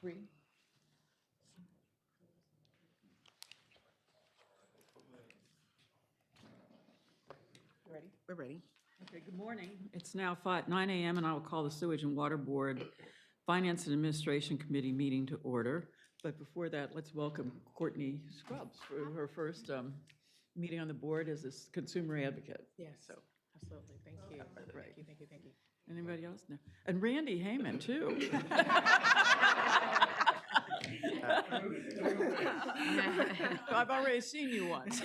Three. Ready? We're ready. Okay, good morning. It's now 9 a.m. and I will call the Sewage and Water Board Finance and Administration Committee meeting to order. But before that, let's welcome Courtney Scruggs for her first meeting on the board as a consumer advocate. Yes, so absolutely. Thank you. Right. Thank you, thank you, thank you. Anybody else? No. And Randy Heyman, too. I've already seen you once.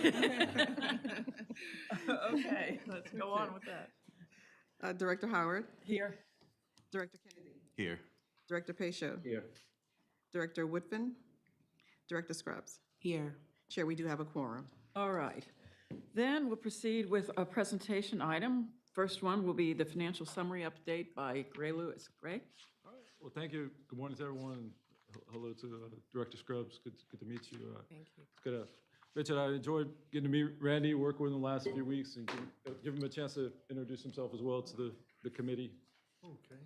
Okay, let's go on with that. Director Howard, Here. Director Kennedy, Here. Director Pacho, Here. Director Woodfin, Director Scruggs. Here. Chair, we do have a quorum. All right. Then we'll proceed with a presentation item. First one will be the financial summary update by Gray Lewis. Gray? All right. Well, thank you. Good morning to everyone. Hello to Director Scruggs. Good to meet you. Thank you. It's good. Richard, I enjoyed getting to meet Randy, work with him the last few weeks, and give him a chance to introduce himself as well to the committee. Okay.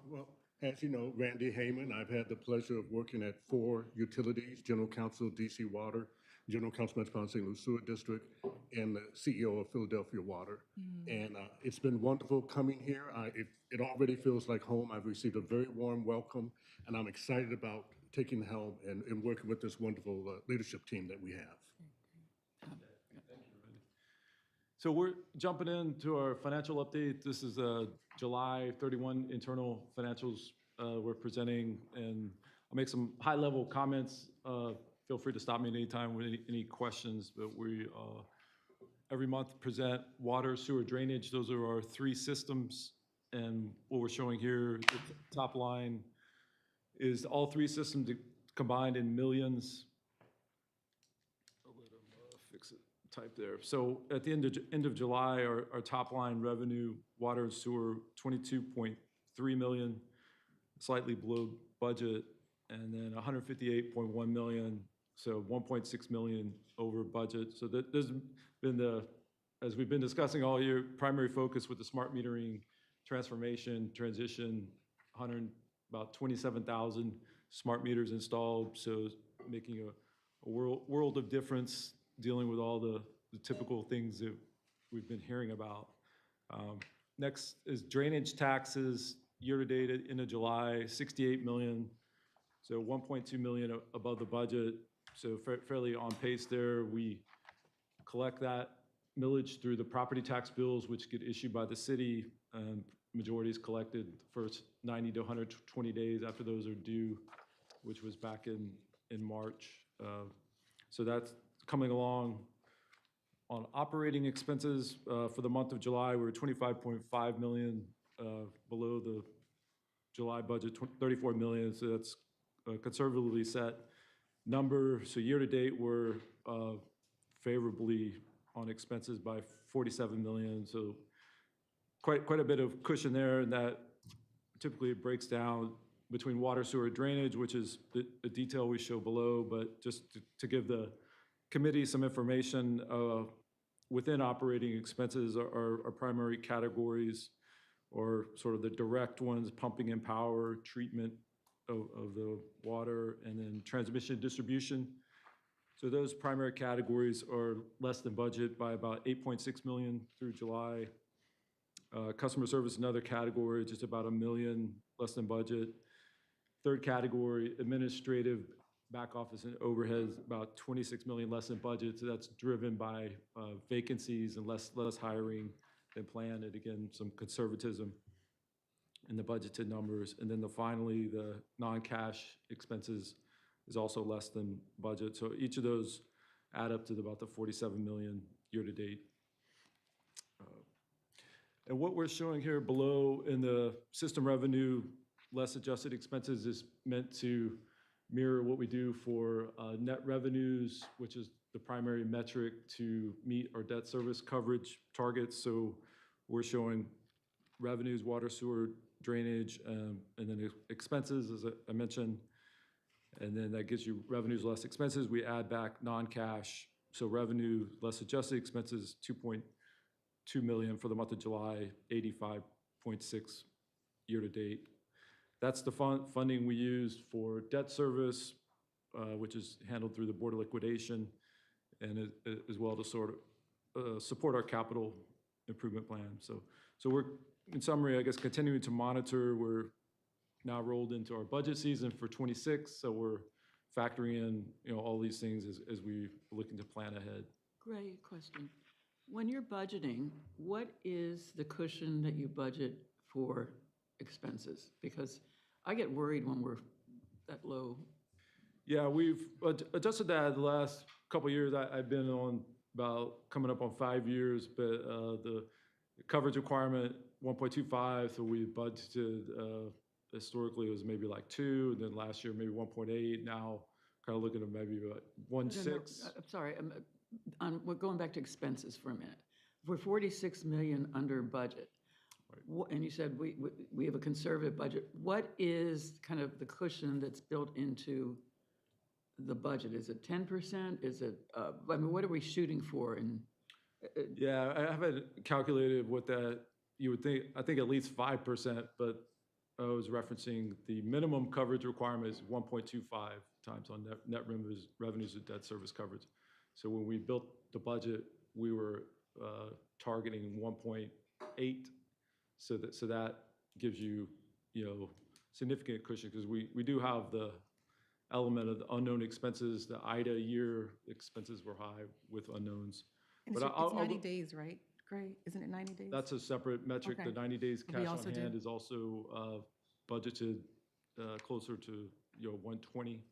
Well, as you know, Randy Heyman, I've had the pleasure of working at 4 utilities, General Counsel, DC Water, General Counsel Metropolitan St. Louis Sewer District, and the CEO of Philadelphia Water. And it's been wonderful coming here. It already feels like home. I've received a very warm welcome, and I'm excited about taking the helm and working with this wonderful leadership team that we have. So we're jumping into our financial update. This is July 31 internal financials we're presenting, and I'll make some high-level comments. Feel free to stop me at any time with any questions, but we every month present water, sewer, drainage. Those are our 3 systems, and what we're showing here, the top line, is all 3 systems combined in millions. I'll let him fix it. Type there. So at the end of July, our top line revenue, water and sewer, 22.3 million, slightly below budget, and then 158.1 million, so 1.6 million over budget. So there's been as we've been discussing all year, primary focus with the smart metering transformation, transition, about 27,000 smart meters installed, so making a world of difference, dealing with all the typical things that we've been hearing about. Next is drainage taxes, year-to-date at end of July, 68 million, so 1.2 million above the budget, so fairly on pace there. We collect that millage through the property tax bills, which get issued by the city, and majority is collected the first 90 to 120 days after those are due, which was back in March. So that's coming along. On operating expenses for the month of July, we were 25.5 million below the July budget, 34 million. So that's a conservatively set number. So year to date, we're favorably on expenses by 47 million. So quite a bit of cushion there, and that typically breaks down between water, sewer, drainage, which is the detail we show below, but just to give the committee some information, within operating expenses are primary categories, or sort of the direct ones, pumping and power, treatment of the water, and then transmission distribution. So those primary categories are less than budget by about 8.6 million through July. Customer service, another category, just about $1 million less than budget. Third category, administrative, back office and overheads, about 26 million less than budget. So that's driven by vacancies and less hiring than planned, and again, some conservatism in the budgeted numbers. And then finally, the non-cash expenses is also less than budget. So each of those add up to about the 47 million year to date. And what we're showing here below in the system revenue less adjusted expenses is meant to mirror what we do for net revenues, which is the primary metric to meet our debt service coverage targets. So we're showing revenues, water, sewer, drainage, and then expenses, as I mentioned. And then that gives you revenues less expenses. We add back non-cash. So revenue less adjusted expenses, 2.2 million for the month of July, 85.6 year to date. That's the funding we used for debt service, which is handled through the Board of Liquidation, and as well to sort of support our capital improvement plan. So we're, in summary, I guess, continuing to monitor. We're now rolled into our budget season for '26, so we're factoring in, all these things as we looking to plan ahead. Great question. When you're budgeting, what is the cushion that you budget for expenses? Because I get worried when we're that low. Yeah, we've adjusted that the last couple of years. I've been on about coming up on 5 years, but the coverage requirement 1.25, so we budgeted historically it was maybe like 2, and then last year maybe 1.8. Now kind of looking at maybe about 1.6. I'm sorry, we're going back to expenses for a minute. We're 46 million under budget. And you said we have a conservative budget. What is kind of the cushion that's built into the budget? Is it 10%? Is it, what are we shooting for? Yeah, I haven't calculated what that, you would think, I think at least 5%, but I was referencing the minimum coverage requirement is 1.25 times on net revenues of debt service coverage. So when we built the budget, we were targeting 1.8. So that gives you, significant cushion, because we do have the element of the unknown expenses. The IDA year expenses were high with unknowns. And But it's 90 days, right? Great, isn't it 90 days? That's a separate metric. Okay. The 90 days We cash also on do- hand is also budgeted closer to, 120.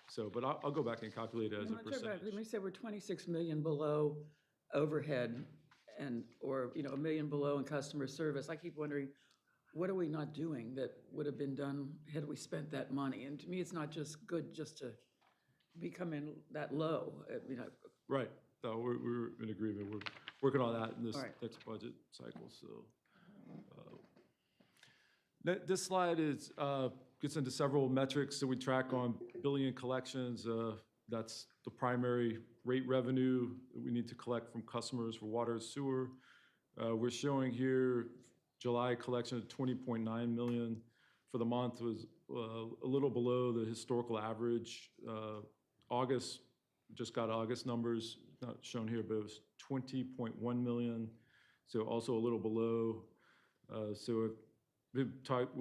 So, but I'll go back and calculate it as a percentage. Let me say we're 26 million below overhead or $1 million below in customer service. I keep wondering, what are we not doing that would have been done had we spent that money? And to me, it's not just good just to be coming that low. Right. No, we're in agreement. We're working on that in this All right. next budget cycle, so. This slide gets into several metrics that we track on billing and collections. That's the primary rate revenue that we need to collect from customers for water and sewer. We're showing here July collection of 20.9 million. For the month was a little below the historical average. August, just got August numbers, not shown here, but it was 20.1 million. So also a little below. So we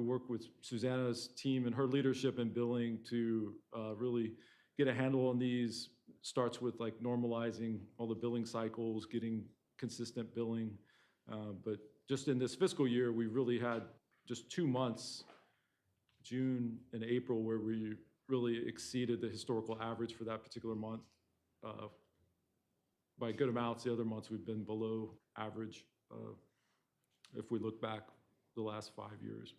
work with Susanna's team and her leadership in billing to really get a handle on these. Starts with like normalizing all the billing cycles, getting consistent billing. But just in this fiscal year, we really had just 2 months, June and April, where we really exceeded the historical average for that particular month by good amounts. The other months we've been below average if we look back the last 5 years.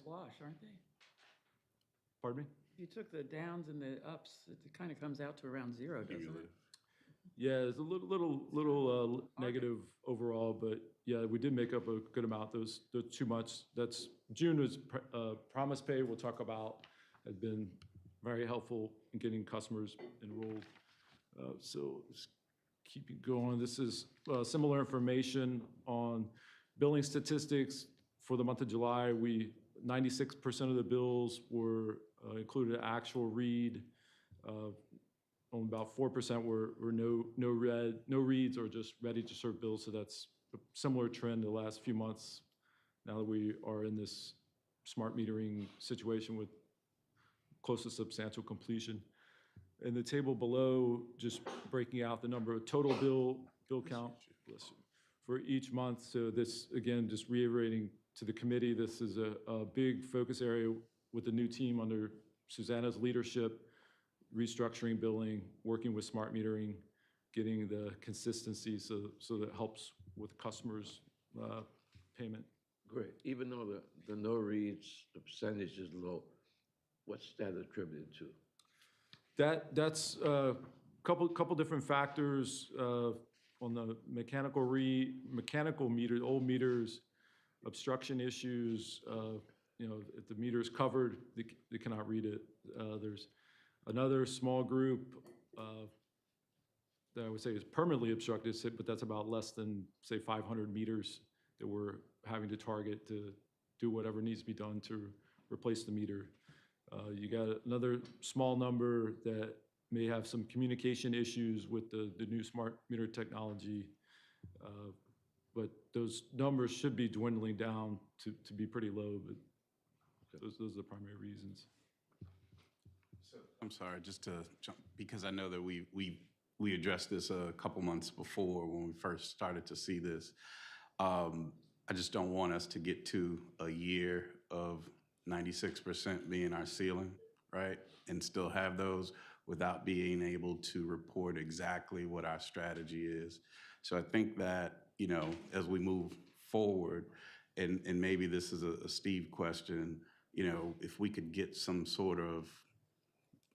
Wash, aren't they? Pardon me? You took the downs and the ups, it kind of comes out to around 0, doesn't it? Yeah, it's a little negative overall, but yeah, we did make up a good amount. Those 2 months, that's June was Promise Pay, we'll talk about, has been very helpful in getting customers enrolled. So let's keep it going. This is similar information on billing statistics for the month of July. 96% of the bills were included actual read. Only about 4% were no reads or just ready to serve bills. So that's a similar trend the last few months. Now that we are in this smart metering situation with close to substantial completion. In the table below, just breaking out the number of total bill count for each month. So this, again, just reiterating to the committee, this is a big focus area with the new team under Susanna's leadership, restructuring billing, working with smart metering, getting the consistency so that helps with customers' payment. Great. Even though the no reads, the percentage is low, what's that attributed to? That's a couple different factors on the mechanical meter, old meters, obstruction issues. If the meter is covered, they cannot read it. There's another small group that I would say is permanently obstructed, but that's about less than, say, 500 meters that we're having to target to do whatever needs to be done to replace the meter. You got another small number that may have some communication issues with the new smart meter technology. But those numbers should be dwindling down to be pretty low, but those are the primary reasons. I'm sorry, just to jump, because I know that we addressed this a couple months before when we first started to see this. I just don't want us to get to a year of 96% being our ceiling, right? And still have those without being able to report exactly what our strategy is. So I think that, you know, as we move forward, and maybe this is a Steve question, you know, if we could get some sort of,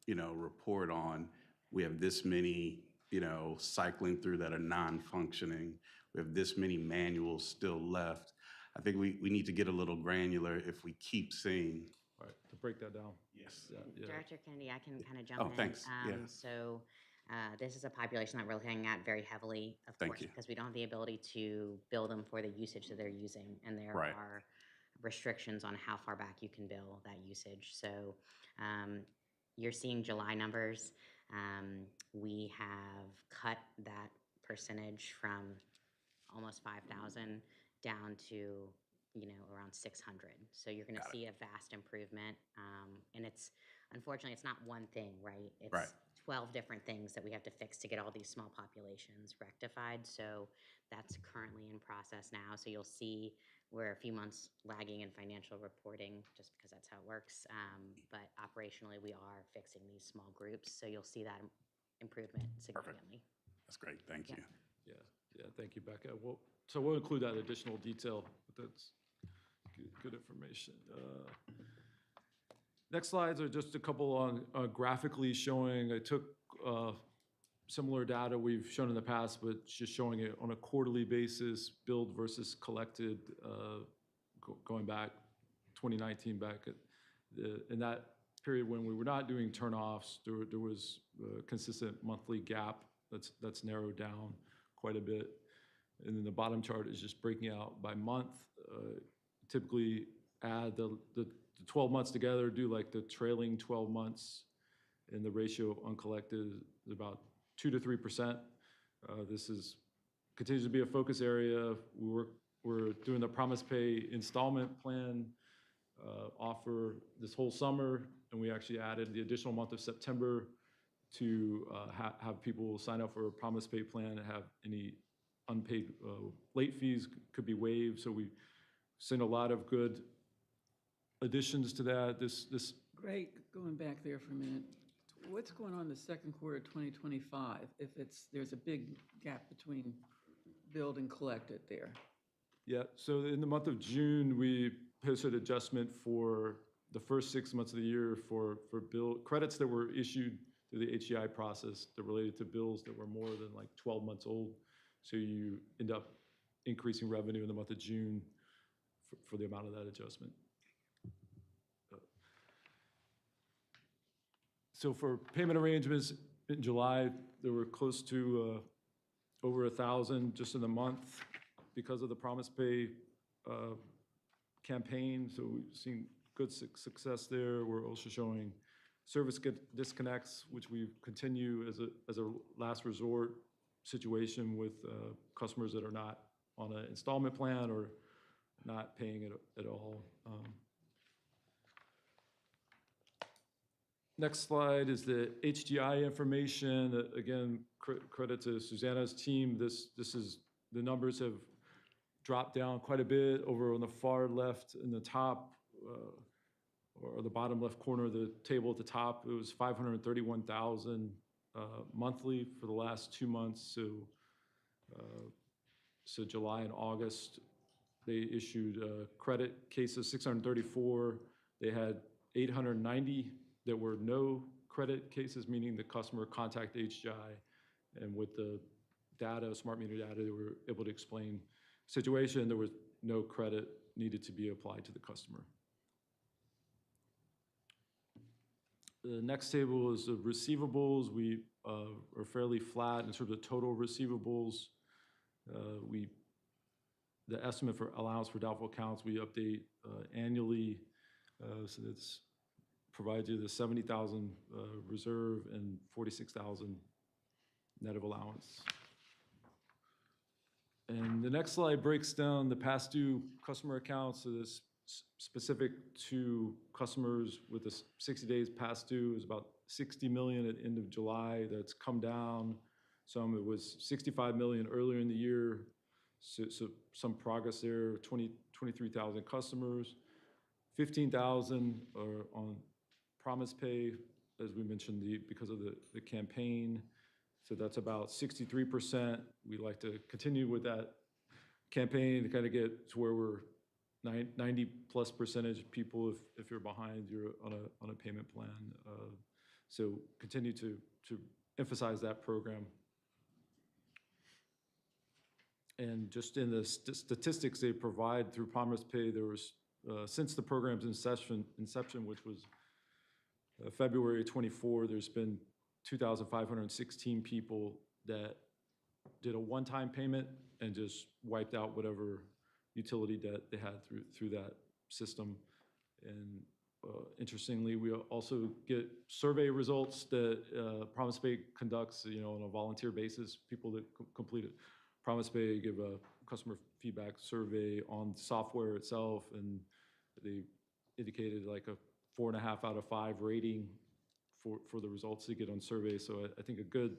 you know, report on, we have this many, you know, cycling through that are non-functioning, we have this many manuals still left. I think we need to get a little granular if we keep seeing. All right, to break that down. Yes. Yeah. Director Kennedy, I can kind of jump Oh, in. thanks. Yeah. So this is a population that we're looking at very heavily, of Thank course, you. because we don't have the ability to bill them for the usage that they're using, and there Right. are restrictions on how far back you can bill that usage. So you're seeing July numbers. We have cut that percentage from almost 5,000 down to, you know, around 600. So you're going to see a vast improvement. And it's, unfortunately, it's not one thing, right? It's Right. 12 different things that we have to fix to get all these small populations rectified. So that's currently in process now. So you'll see we're a few months lagging in financial reporting just because that's how it works. But operationally, we are fixing these small groups. So you'll see that improvement significantly. That's great, thank Yeah. you. Yeah, thank you, Becca. So we'll include that additional detail, but that's good information. Next slides are just a couple on graphically showing, I took similar data we've shown in the past, but just showing it on a quarterly basis, billed versus collected, going back 2019 back in that period when we were not doing turnoffs, there was a consistent monthly gap that's narrowed down quite a bit. And then the bottom chart is just breaking out by month. Typically add the 12 months together, do like the trailing 12 months, and the ratio of uncollected is about 2 to 3%. This continues to be a focus area. We're doing the Promise Pay installment plan offer this whole summer, and we actually added the additional month of September to have people sign up for a Promise Pay plan and have any unpaid late fees could be waived. So we've seen a lot of good additions to that. This Great, going back there for a minute. What's going on in the second quarter of 2025 if there's a big gap between billed and collected there? Yeah, so in the month of June, we posted adjustment for the first 6 months of the year for bill credits that were issued through the HEI process that related to bills that were more than like 12 months old. So you end up increasing revenue in the month of June for the amount of that adjustment. So for payment arrangements in July, there were close to over 1,000 just in the month because of the Promise Pay campaign. So we've seen good success there. We're also showing service disconnects, which we continue as a last resort situation with customers that are not on an installment plan or not paying it at all. Next slide is the HDI information. Again, credit to Susanna's team. This is, the numbers have dropped down quite a bit. Over on the far left in the top, or the bottom left corner of the table at the top, it was 531,000 monthly for the last 2 months. So July and August, they issued credit cases, 634. They had 890 that were no credit cases, meaning the customer contacted HGI, and with the data, smart meter data, they were able to explain the situation. There was no credit needed to be applied to the customer. The next table is the receivables. We are fairly flat in terms of total receivables. We the estimate for allowance for doubtful accounts, we update annually. So that's provides you the 70,000 reserve and 46,000 net of allowance. And the next slide breaks down the past due customer accounts. So this specific to customers with the 60 days past due is about 60 million at the end of July. That's come down some. It was 65 million earlier in the year. So some progress there. 23,000 customers. 15,000 are on Promise Pay, as we mentioned, because of the campaign. So that's about 63%. We like to continue with that campaign to kind of get to where we're 90+% of people, if you're behind, you're on a payment plan. So continue to emphasize that program. And just in the statistics they provide through Promise Pay, there was, since the program's inception, which was February 24, there's been 2,516 people that did a one-time payment and just wiped out whatever utility debt they had through that system. And interestingly, we also get survey results that Promise Pay conducts, on a volunteer basis. People that complete it, Promise Pay give a customer feedback survey on the software itself, and they indicated like a 4.5 out of 5 rating for the results they get on surveys. So I think a good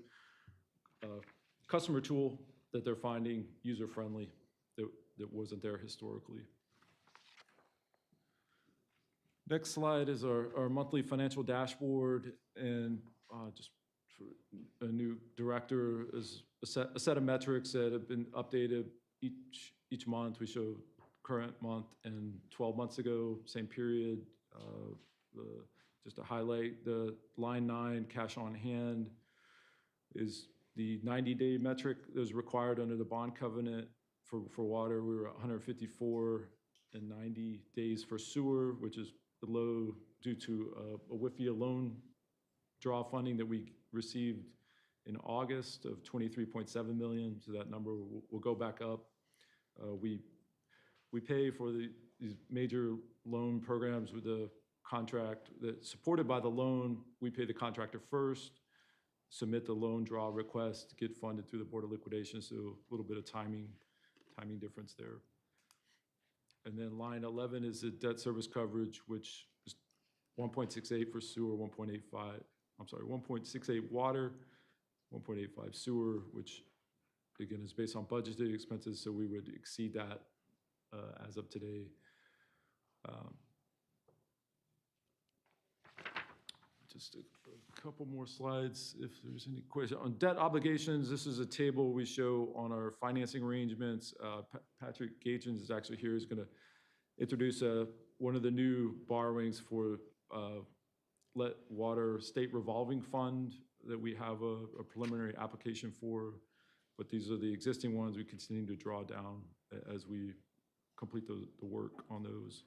customer tool that they're finding user-friendly that wasn't there historically. Next slide is our monthly financial dashboard, and just for a new director is a set of metrics that have been updated each month. We show current month and 12 months ago, same period. Just to highlight, the line 9, cash on hand, is the 90-day metric that was required under the bond covenant for water. We were at 154 and 90 days for sewer, which is low due to a WIFIA loan draw funding that we received in August of 23.7 million. So that number will go back up. We pay for these major loan programs with the contract that's supported by the loan. We pay the contractor first, submit the loan draw request, get funded through the Board of Liquidation. So a little bit of timing difference there. And then line 11 is the debt service coverage, which is 1.68 for sewer, 1.68 water, 1.85 sewer, which again is based on budgeted expenses. So we would exceed that as of today. Just a couple more slides if there's any question. On debt obligations, this is a table we show on our financing arrangements. Patrick Gagins is actually here. He's going to introduce one of the new borrowings for Let Water State Revolving Fund that we have a preliminary application for. But these are the existing ones. We continue to draw down as we complete the work on those.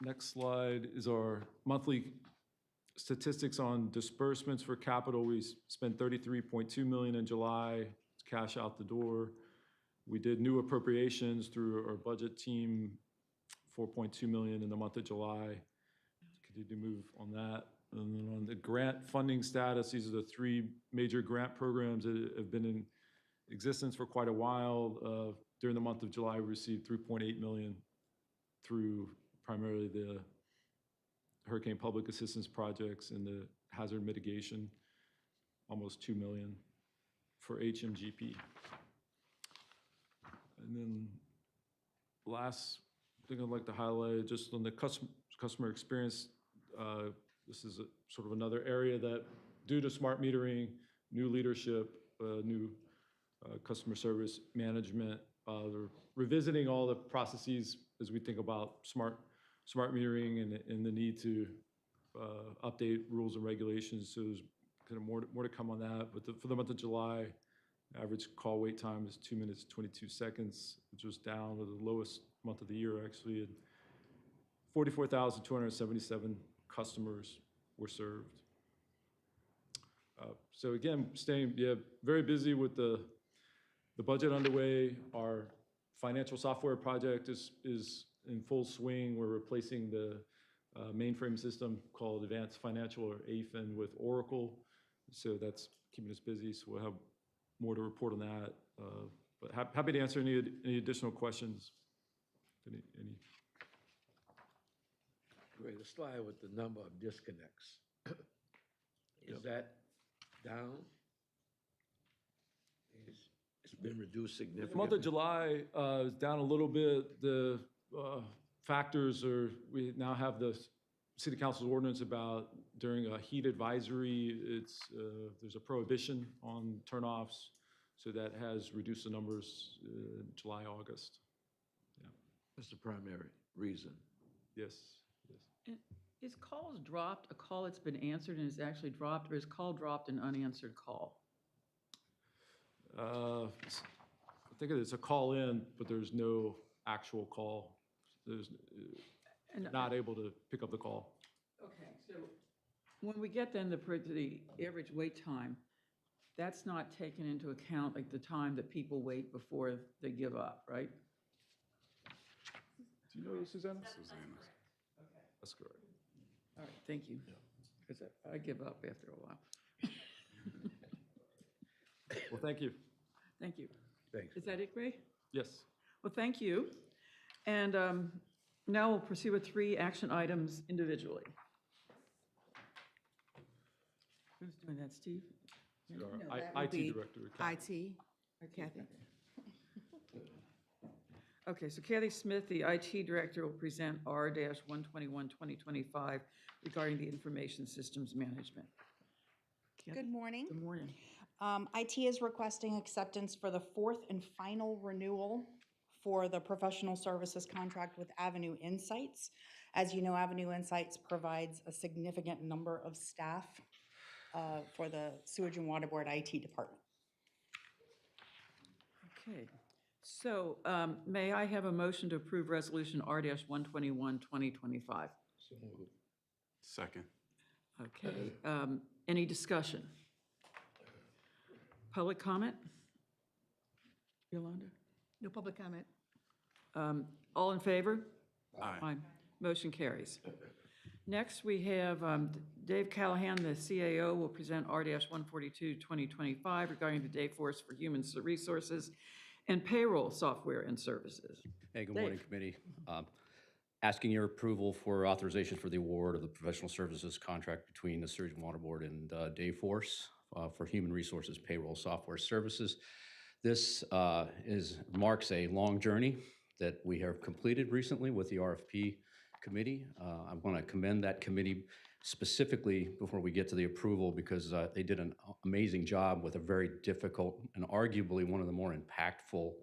Next slide is our monthly statistics on disbursements for capital. We spent 33.2 million in July, cash out the door. We did new appropriations through our budget team, 4.2 million in the month of July. Continue to move on that. And then on the grant funding status, these are the 3 major grant programs that have been in existence for quite a while. During the month of July, we received 3.8 million through primarily the Hurricane Public Assistance Projects and the hazard mitigation, almost 2 million for HMGP. And then last thing I'd like to highlight, just on the customer experience, this is sort of another area that, due to smart metering, new leadership, new customer service management, they're revisiting all the processes as we think about smart metering and the need to update rules and regulations. So there's kind of more to come on that. But for the month of July, average call wait time is 2 minutes, 22 seconds, which was down to the lowest month of the year, actually. And 44,277 customers were served. So again, staying very busy with the the budget underway. Our financial software project is in full swing. We're replacing the mainframe system called Advanced Financial, or AFIN, with Oracle. So that's keeping us busy. So we'll have more to report on that. But happy to answer any additional questions. Any? Great, the slide with the number of disconnects. Is that down? It's been reduced The significantly? month of July is down a little bit. The factors are, we now have the city council's ordinance about during a heat advisory, there's a prohibition on turnoffs. So that has reduced the numbers in July, August. That's the primary reason. Yes. Is calls dropped a call that's been answered and is actually dropped, or is call dropped an unanswered call? I think it's a call in, but there's no actual call. There's not able to pick up the call. Okay, so when we get then the average wait time, that's not taken into account, like the time that people wait before they give up, right? Do you know Susanna? That's correct. All right, thank you. Because I give up after a while. Well, thank you. Thank you. Thanks. Is that it, Ray? Yes. Well, thank you. And now we'll proceed with 3 action items individually. Who's doing that, Steve? Our IT director. Kathy. IT, Kathy. Okay, so Kathy Smith, the IT director, will present R-121-2025 regarding the information systems management. Kathy? Good morning. Good morning. IT is requesting acceptance for the 4th and final renewal for the professional services contract with Avenue Insights. As you know, Avenue Insights provides a significant number of staff for the Sewage and Water Board IT department. Okay, so may I have a motion to approve Resolution R-121-2025? So moved. Second. Okay, any discussion? Public comment? Yolanda? No public comment. All in favor? Aye. Motion carries. Next, we have Dave Callahan, the CAO, will present R-142-2025 regarding the Dayforce for Human Resources and Payroll Software and Services. Hey, good morning, Dave. committee. Asking your approval for authorization for the award of the professional services contract between the Sewage and Water Board and Dayforce for Human Resources Payroll Software Services. This marks a long journey that we have completed recently with the RFP committee. I want to commend that committee specifically before we get to the approval, because they did an amazing job with a very difficult and arguably one of the more impactful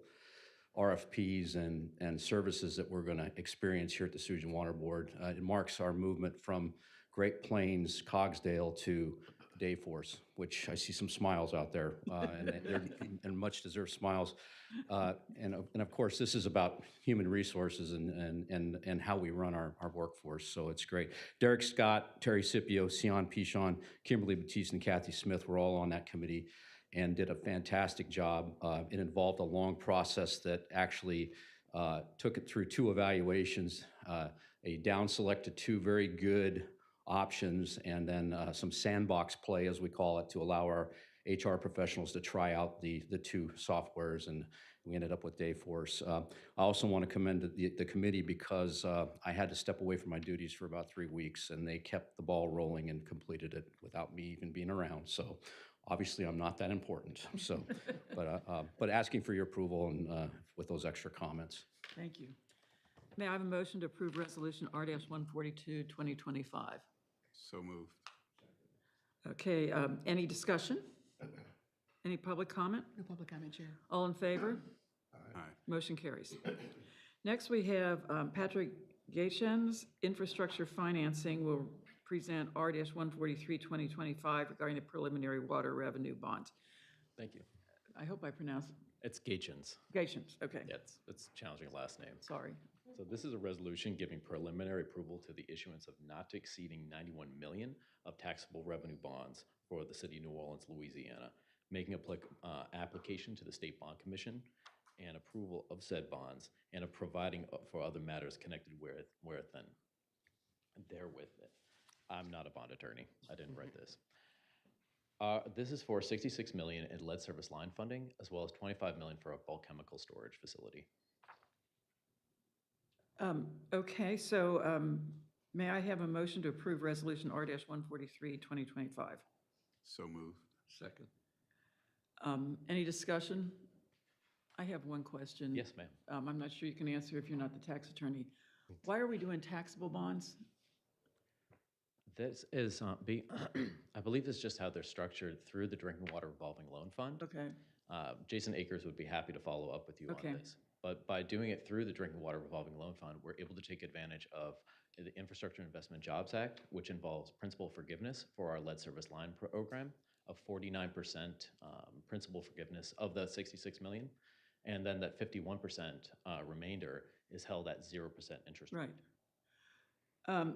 RFPs and services that we're going to experience here at the Sewage and Water Board. It marks our movement from Great Plains, Cogsdale to Dayforce, which I see some smiles out there, and much-deserved smiles. And of course, this is about human resources and how we run our workforce, so it's great. Derek Scott, Terry Scipio, Sion Pichon, Kimberly Batiste, and Kathy Smith were all on that committee and did a fantastic job. It involved a long process that actually took it through 2 evaluations, a down-selected 2 very good options, and then some sandbox play, as we call it, to allow our HR professionals to try out the 2 softwares, and we ended up with Dayforce. I also want to commend the committee because I had to step away from my duties for about 3 weeks, and they kept the ball rolling and completed it without me even being around. So obviously, I'm not that important. So, but asking for your approval and with those extra comments. Thank you. May I have a motion to approve Resolution R-142-2025? So moved. Okay, any discussion? Any public comment? No public comment, Chair. All in favor? Aye. Motion carries. Next, we have Patrick Gatchens, Infrastructure Financing, will present R-143-2025 regarding the preliminary water revenue bonds. Thank you. I hope I pronounced It's Gatchens. Gatchens, okay. Yeah, it's a challenging last name. Sorry. So this is a resolution giving preliminary approval to the issuance of not to exceeding 91 million of taxable revenue bonds for the city of New Orleans, Louisiana. making application to the State Bond Commission and approval of said bonds, and of providing for other matters connected wherewith. I'm not a bond attorney. I didn't write this. This is for $66 million in lead service line funding, as well as $25 million for a bulk chemical storage facility. Okay, so may I have a motion to approve Resolution R-143, 2025? So move. Second. Any discussion? I have one question. Yes, ma'am. I'm not sure you can answer if you're not the tax attorney. Why are we doing taxable bonds? This is, I believe this is just how they're structured through the Drinking Water Revolving Loan Fund. Okay, Jason Akers would be happy to follow up with you Okay. on this. But by doing it through the Drinking Water Revolving Loan Fund, we're able to take advantage of the Infrastructure Investment Jobs Act, which involves principal forgiveness for our lead service line program of 49% principal forgiveness of the $66 million. And then that 51% remainder is held at 0% interest rate. right.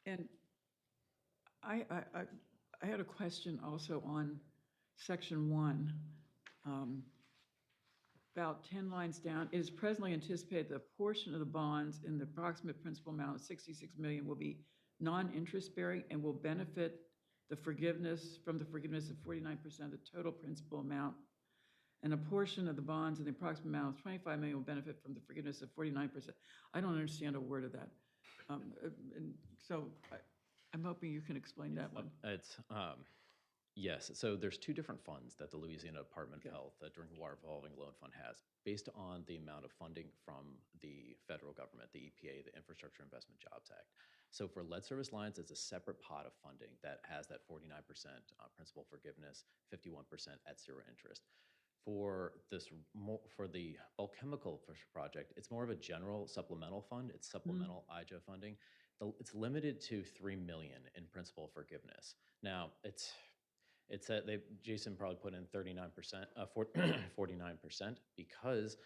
And I had a question also on Section 1. About 10 lines down, it is presently anticipated that a portion of the bonds in the approximate principal amount of $66 million will be non-interest bearing and will benefit the forgiveness of 49% of the total principal amount. And a portion of the bonds in the approximate amount of $25 million will benefit from the forgiveness of 49%. I don't understand a word of that. And so I'm hoping you can explain that one. Yes, so there's two different funds that the Louisiana Department of Okay. Health, the Drinking Water Revolving Loan Fund, has based on the amount of funding from the federal government, the EPA, the Infrastructure Investment Jobs Act. So for lead service lines, it's a separate pot of funding that has that 49% principal forgiveness, 51% at 0 interest. For the bulk chemical project, it's more of a general supplemental fund. It's supplemental IJA funding. It's limited to $3 million in principal forgiveness. Now, Jason probably put in 49%, 49% because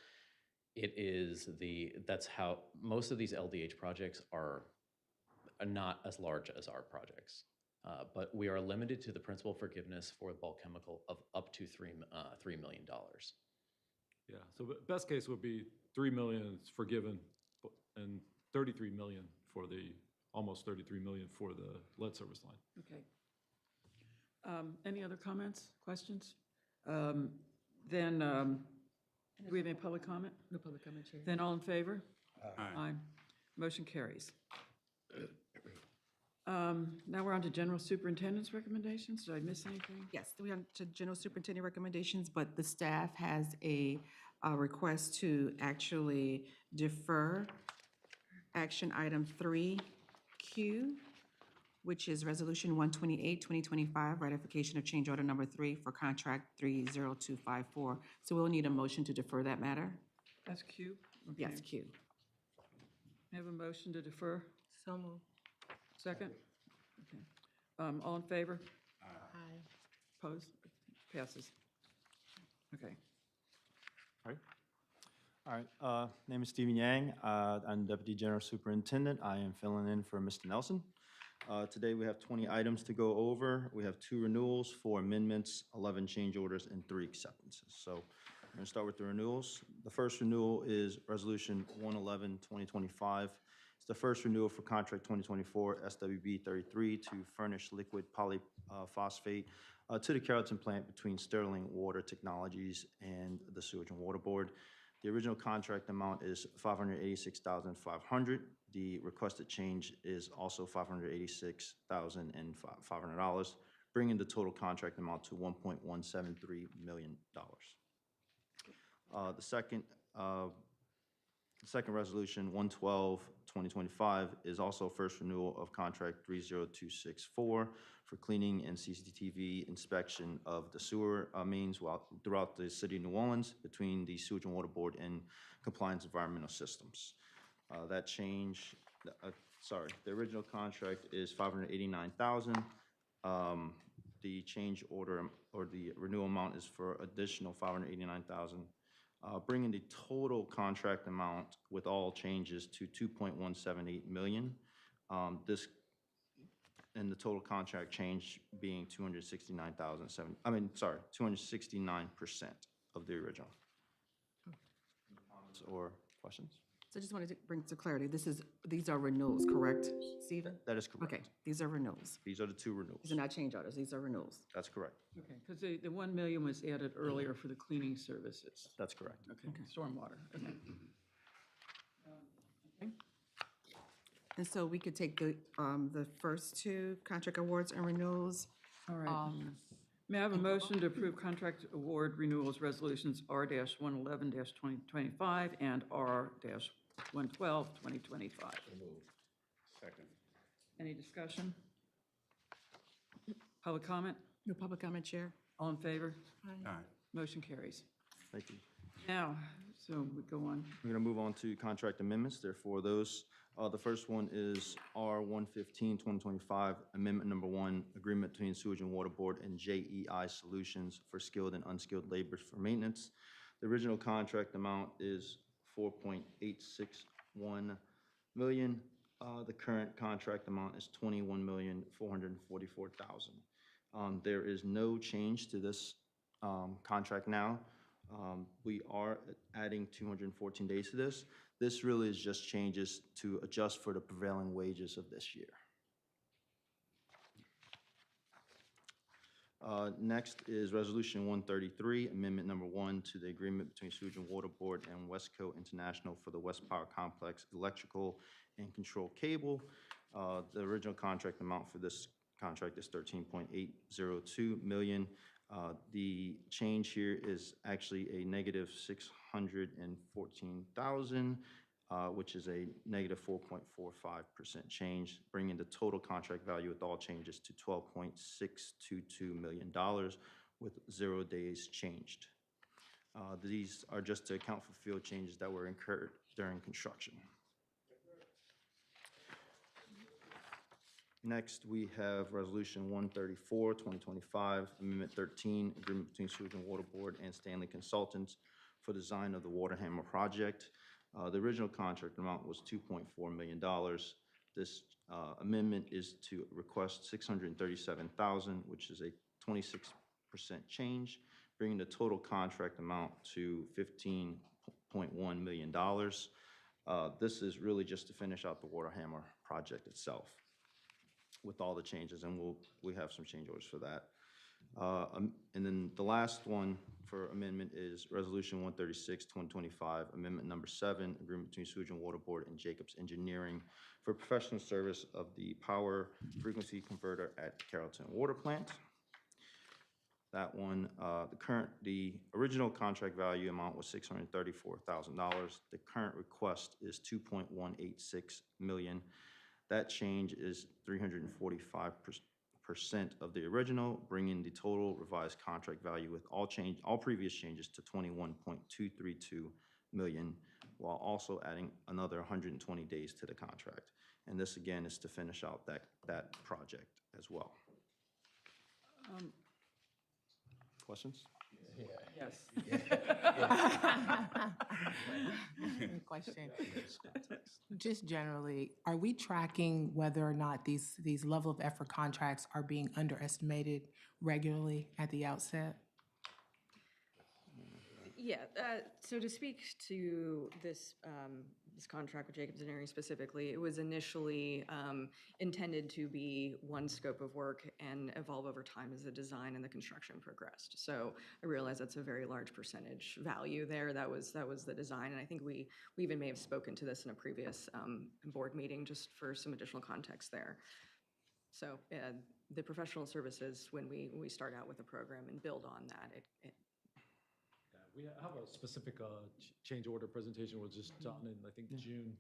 that's how most of these LDH projects are not as large as our projects. But we are limited to the principal forgiveness for bulk chemical of up to $3 million. Yeah, so best case would be 3 million is forgiven and 33 million for almost 33 million for the lead service line. Okay. Any other comments, questions? Then, do we have any public comment? No public comment, Chair. Then all in favor? Aye. Motion carries. Now we're on to General Superintendent's recommendations. Did I miss anything? Yes, we on to General Superintendent recommendations, but the staff has a request to actually defer action item 3Q, which is Resolution 128, 2025, ratification of change order number 3 for contract 30254. So we'll need a motion to defer that matter. That's Q? Yes, Okay. Q. May I have a motion to defer? So moved. Second? Okay. All in favor? Aye. Opposed? Passes. Okay. All right, name is Stephen Yang. I'm Deputy General Superintendent. I am filling in for Mr. Nelson. Today we have 20 items to go over. We have 2 renewals, 4 amendments, 11 change orders, and 3 acceptances. So I'm going to start with the renewals. The first renewal is Resolution 111, 2025. It's the first renewal for contract 2024 SWB 33 to furnish liquid polyphosphate to the Carrollton plant between Sterling Water Technologies and the Sewage and Water Board. The original contract amount is $586,500. The requested change is also $586,500, bringing the total contract amount to $1.173 million. The second resolution, 112, 2025, is also first renewal of contract 30264 for cleaning and CCTV inspection of the sewer mains throughout the city of New Orleans between the Sewage and Water Board and Compliance Environmental Systems. That change, the original contract is $589,000. The change order or the renewal amount is for additional $589,000. Bringing the total contract amount with all changes to $2.178 million. and the total contract change being 269% of the original. Comments or questions? So I just wanted to bring to clarity, these are renewals, correct, Stephen? That is correct. Okay, these are renewals. These are the two renewals. These are not change orders, these are renewals. That's correct. Okay, because the 1 million was added earlier for the cleaning services. That's correct. Okay, stormwater, okay. And so we could take the first two contract awards and renewals. All right. May I have a motion to approve contract award renewals resolutions R-111-2025 and R-112-2025? Second. Any discussion? Public comment? No public comment, Chair? All in favor? Aye. Motion carries. Thank you. Now, so we go on. We're going to move on to contract amendments. Therefore, those, the first one is R-115-2025, Amendment Number 1, Agreement between Sewage and Water Board and JEI Solutions for skilled and unskilled labor for maintenance. The original contract amount is $4.861 million. The current contract amount is $21,444,000. There is no change to this contract now. We are adding 214 days to this. This really is just changes to adjust for the prevailing wages of this year. Next is Resolution 133, Amendment Number 1 to the agreement between Sewage and Water Board and Westco International for the West Power Complex electrical and control cable. The original contract amount for this contract is $13.802 million. The change here is actually a negative $614,000, which is a negative 4.45% change, bringing the total contract value with all changes to $12.622 million with 0 days changed. These are just to account for field changes that were incurred during construction. Next, we have Resolution 134, 2025, Amendment 13, Agreement between Sewage and Water Board and Stanley Consultants for design of the Waterhammer project. The original contract amount was $2.4 million. This amendment is to request $637,000, which is a 26% change, bringing the total contract amount to $15.1 million. This is really just to finish out the Waterhammer project itself with all the changes, and we have some change orders for that. And then the last one for amendment is Resolution 136, 2025, Amendment Number 7, Agreement between Sewage and Water Board and Jacobs Engineering for professional service of the power frequency converter at Carrollton Water Plant. That one, the original contract value amount was $634,000. The current request is $2.186 million. That change is 345% of the original, bringing the total revised contract value with all previous changes to $21.232 million, while also adding another 120 days to the contract. And this again is to finish out that project as well. Questions? Yes. Question. Just generally, are we tracking whether or not these level of effort contracts are being underestimated regularly at the outset? Yeah, so to speak to this, this contract with Jacobs Engineering specifically, it was initially intended to be one scope of work and evolve over time as the design and the construction progressed. So I realize that's a very large percentage value there. That was the design, and I think we even may have spoken to this in a previous board meeting just for some additional context there. So the professional services, when we start out with a program and build on that, We have a specific change order presentation was just done in, I think, June,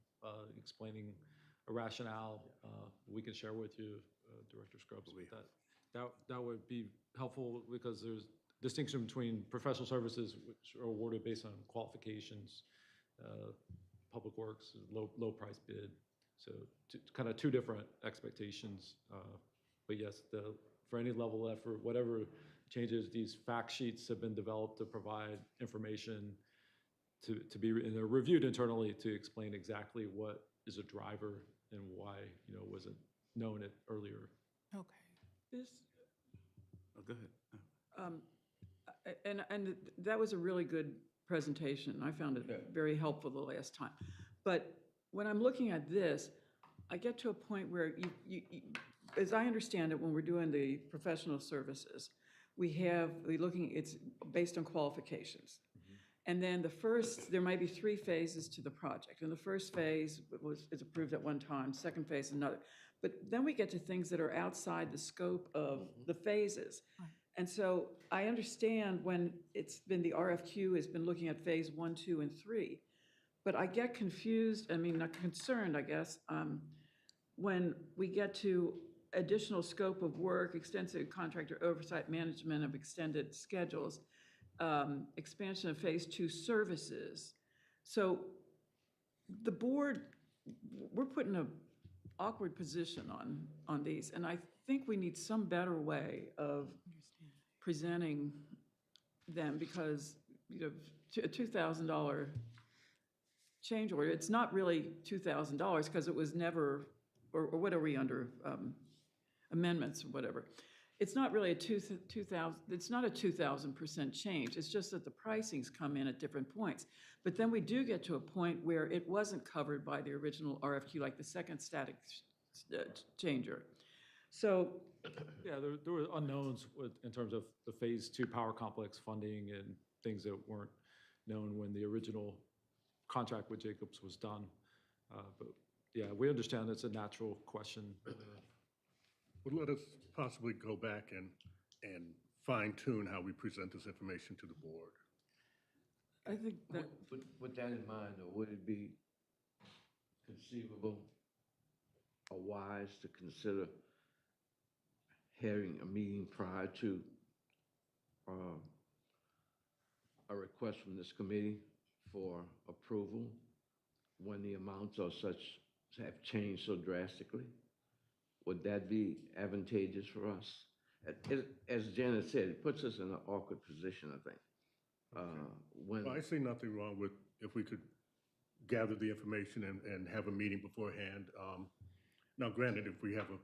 explaining a rationale. We can share with you, Director Scruggs, with that would be helpful because there's distinction between professional services, which are awarded based on qualifications, public works, low price bid. So kind of two different expectations. But yes, for any level of effort, whatever changes, these fact sheets have been developed to provide information to be and they're reviewed internally to explain exactly what is a driver and why wasn't known at earlier Okay. This, Oh, go ahead. and that was a really good presentation. I found it very helpful the last time. But when I'm looking at this, I get to a point where as I understand it, when we're doing the professional services, we're looking, it's based on qualifications. And then there might be 3 phases to the project. And the first phase is approved at one time, second phase another. But then we get to things that are outside the scope of the phases. And so I understand when the RFQ has been looking at phase 1, 2, and 3, but I get confused, not concerned, I guess, when we get to additional scope of work, extensive contractor oversight, management of extended schedules, expansion of phase 2 services. So the board, we're put in an awkward position on these, and I think we need some better way of presenting them, because, a $2,000 change order, it's not really $2,000 because it was never, or what are we under, amendments or whatever. It's not really it's not a 2,000% change. It's just that the pricings come in at different points. But then we do get to a point where it wasn't covered by the original RFQ, like the second static changer. So, Yeah, there were unknowns in terms of the Phase 2 power complex funding and things that weren't known when the original contract with Jacobs was done. But yeah, we understand it's a natural question. Well, let us possibly go back and fine tune how we present this information to the board. I think that, With that in mind, though, would it be conceivable or wise to consider having a meeting prior to a request from this committee for approval when the amounts are have changed so drastically? Would that be advantageous for us? As Janet said, it puts us in an awkward position, I think. Well, I see nothing wrong with if we could gather the information and have a meeting beforehand. Now, granted, if we have a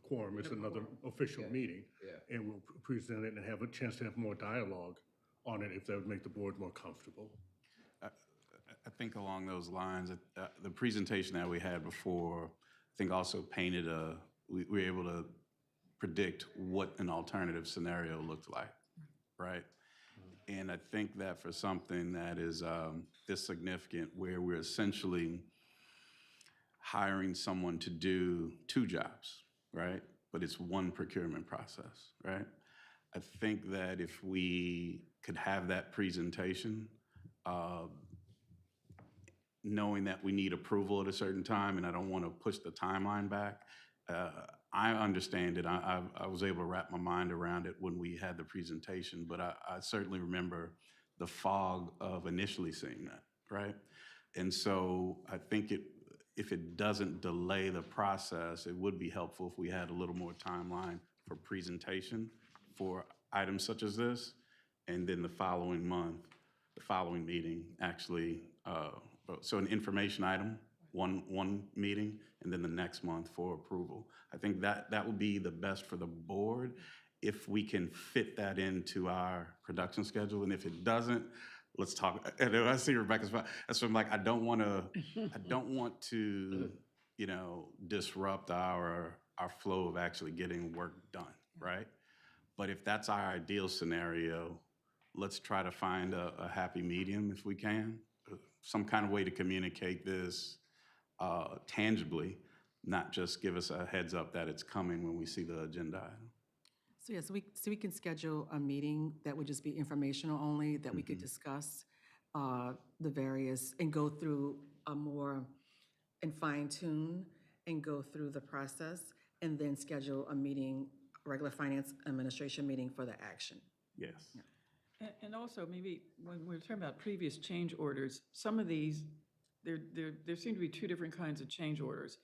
quorum, it's another official meeting, and we'll present it and have a chance to have more dialogue on it if that would make the board more comfortable. I think along those lines, the presentation that we had before, I think also painted we were able to predict what an alternative scenario looked like, right? And I think that for something that is this significant, where we're essentially hiring someone to do 2 jobs, right? But it's one procurement process, right? I think that if we could have that presentation, knowing that we need approval at a certain time, and I don't want to push the timeline back, I understand it. I was able to wrap my mind around it when we had the presentation, but I certainly remember the fog of initially seeing that, right? And so I think if it doesn't delay the process, it would be helpful if we had a little more timeline for presentation for items such as this, and then the following month, the following meeting, actually, so an information item, one meeting, and then the next month for approval. I think that would be the best for the board if we can fit that into our production schedule. And if it doesn't, let's talk. And I see Rebecca's, that's why I'm like, I don't want to, disrupt our flow of actually getting work done, right? But if that's our ideal scenario, let's try to find a happy medium if we can. Some kind of way to communicate this tangibly, not just give us a heads up that it's coming when we see the agenda item. So yes, we can schedule a meeting that would just be informational only, that we could discuss the various, and go through and fine tune and go through the process, and then schedule a meeting, regular finance administration meeting for the action. Yes. and also maybe when we're talking about previous change orders, some of these, there seem to be 2 different kinds of change orders.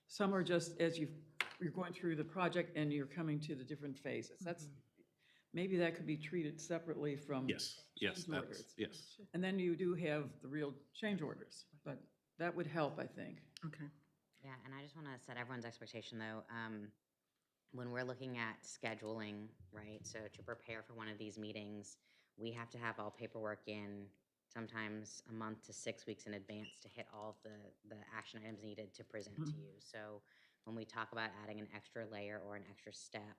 Some are just as you're going through the project and you're coming to the different phases. Maybe that could be treated separately from Yes, change orders. yes. And then you do have the real change orders, but that would help, I think. Okay. Yeah, and I just want to set everyone's expectation, though. when we're looking at scheduling, right, so to prepare for one of these meetings, we have to have all paperwork in sometimes a month to 6 weeks in advance to hit all of the action items needed to present to you. So when we talk about adding an extra layer or an extra step,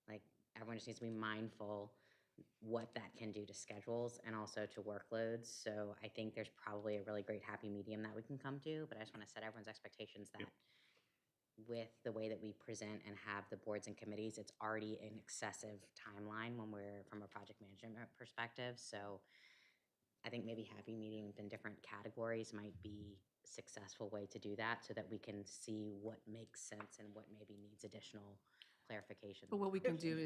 like, everyone just needs to be mindful what that can do to schedules and also to workloads. So I think there's probably a really great happy medium that we can come to, but I just want to set everyone's expectations that with the way that we present and have the boards and committees, it's already an excessive timeline when we're from a project management perspective. So I think maybe happy medium within different categories might be a successful way to do that so that we can see what makes sense and what maybe needs additional clarification. But what we can do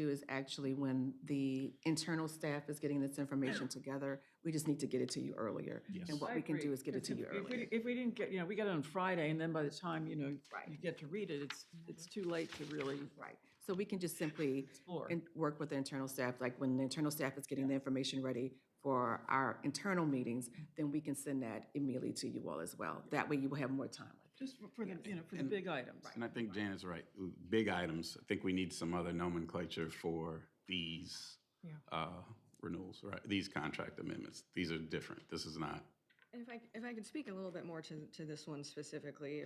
is actually, when the internal staff is getting this information together, we just need to get it to you earlier. And what I we can do agree, is get it to you because earlier. If we didn't get, we got it on Friday, and then by the time, you get to read it, it's too late to really Right. So we can just simply explore. work with the internal staff, like when the internal staff is getting the information ready for our internal meetings, then we can send that immediately to you all as well. That way you will have more time. Just for the, for the big items. And I think Janet's right. Big items, I think we need some other nomenclature for these renewals, right? These contract amendments. These are different. This is not. And if I could speak a little bit more to this one specifically,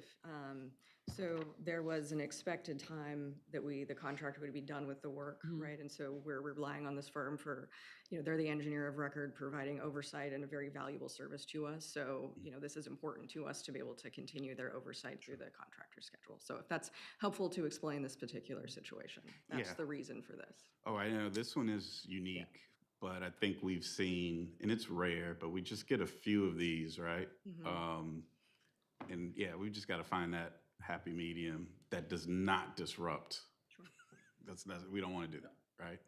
so there was an expected time that the contractor would be done with the work, right? And so we're relying on this firm for, they're the engineer of record providing oversight and a very valuable service to us. So, this is important to us to be able to continue their oversight through the contractor schedule. So if that's helpful to explain this particular situation, that's Yeah. the reason for this. Oh, I know, this one is unique, but I think we've seen, and it's rare, but we just get a few of these, right? And yeah, we just got to find that happy medium that does not disrupt. That's we don't want to do that, right?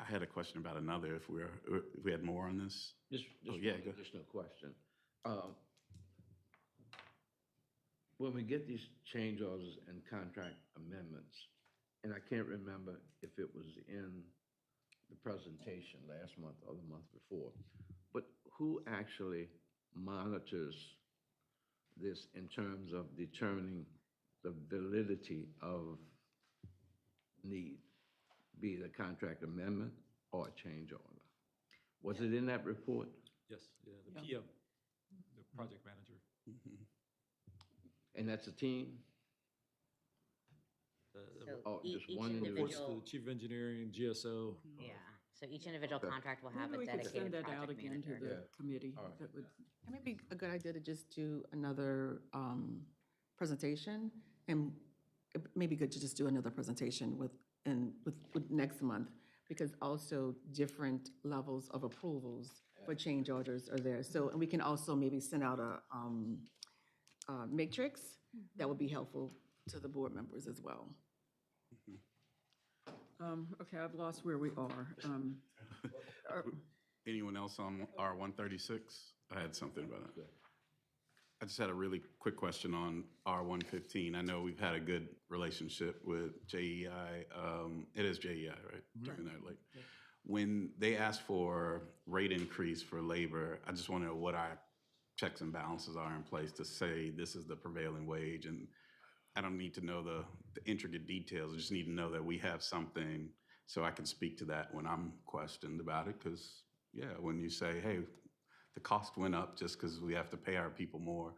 I had a question about another, if we had more on this. Just Oh, one yeah, go. additional question. When we get these change orders and contract amendments, and I can't remember if it was in the presentation last month or the month before, but who actually monitors this in terms of determining the validity of need, be it a contract amendment or a change order? Was it in that report? Yes, the PM, the project manager. And that's a team? So Oh, each just one individual. Reports to individual, the chief of engineering, GSO. yeah, so each individual Okay. contract will have Maybe a we could dedicated send that out project again to manager. the Yeah. committee. All right. That would, It may be a good idea to just do another presentation, and it may be good to just do another presentation with next month, because also different levels of approvals for change orders are there. So, and we can also maybe send out a matrix that would be helpful to the board members as well. okay, I've lost where we are. Anyone else on R-136? I had something about it. I just had a really quick question on R-115. I know we've had a good relationship with JEI. It is JEI, right? During that, like, when they ask for rate increase for labor, I just want to know what our checks and balances are in place to say this is the prevailing wage. And I don't need to know the intricate details. I just need to know that we have something so I can speak to that when I'm questioned about it. Because, yeah, when you say, hey, the cost went up just because we have to pay our people more,